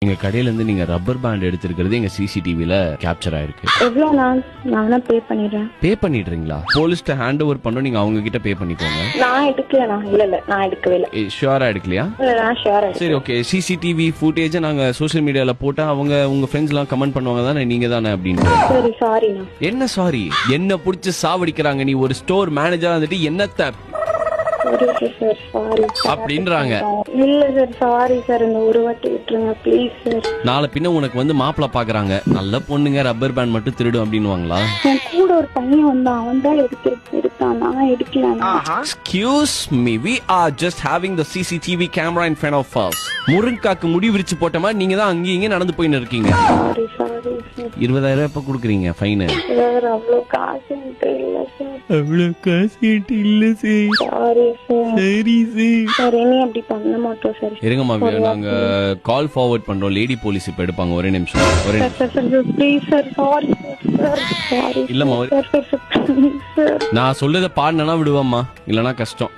எங்க கடையில இருந்து நீங்க ரப்பர் பேண்ட் எடுத்திருக்கிறது எங்க சிசிடிவில கேப்சர் ஆயிருக்கு. எவ்வளோ நான் பே பண்ணிடுறேன். பே பண்ணிடுறீங்களா? போலீஸ்ட்ட ஹேண்ட் ஓவர் பண்ணோம், நீங்க அவங்க கிட்ட பே பண்ணிக்கோங்க. நான் எடுக்கலண்ணா. இல்ல நான் எடுக்கவே இல்லை. ஷுவரா எடுக்கலையா? இல்ல நான் ஷுவரா. சரி, ஓகே. சிசிடிவி ஃபுட்டேஜ் நாங்க சோஷியல் மீடியால போட்டா அவங்க உங்க ஃப்ரெண்ட்ஸ் எல்லாம் கமெண்ட் பண்ணுவாங்க தானே நீங்க தானே அப்படின்னு. சரி சாரிண்ணா. என்ன சாரி? என்ன புடிச்சு சாவடிக்கிறாங்க. நீ ஒரு ஸ்டோர் மேனேஜரா வந்துட்டு என்னத்த அப்படின்றாங்க. இல்ல சார், சாரி சார், இந்த ஒரு வாட்டி விட்டுருங்க ப்ளீஸ் சார். நாளை பின்ன உனக்கு வந்து மாப்பிள்ள பாக்குறாங்க, நல்ல பொண்ணுங்க ரப்பர் பேண்ட் மட்டும் திருடும் அப்படின்னுவாங்களா? என் கூட ஒரு பையன் வந்தான், அவன் தான் எடுத்தான், நான் எடுக்கல. Excuse me, we are just having the CCTV camera in front of us. முருங்காக்கு முடி விரிச்சு போட்ட மாதிரி நீங்க தான் அங்கேயும் இங்கே நடந்து போயின்னு இருக்கீங்க. Sorry sir. 20,000 எப்ப குடுக்குறீங்க ஃபைன்? சார் அவ்வளவு காசு இல்ல சார். அவ்வளவு காசு இல்ல சார். Sorry sir. சரி சார். சார் இனி அப்படி பண்ண மாட்டோம் சார். இருங்கம்மா, நாங்க கால் ஃபார்வர்ட் பண்றோம். லேடி போலீஸ் இப்ப எடுப்பாங்க. ஒரே நிமிஷம். Sir please sir. Sorry sir. Sorry இல்லம்மா, சார். சார் நான் சொல்றத பாடுனா விடுவாம்மா, இல்லனா கஷ்டம்.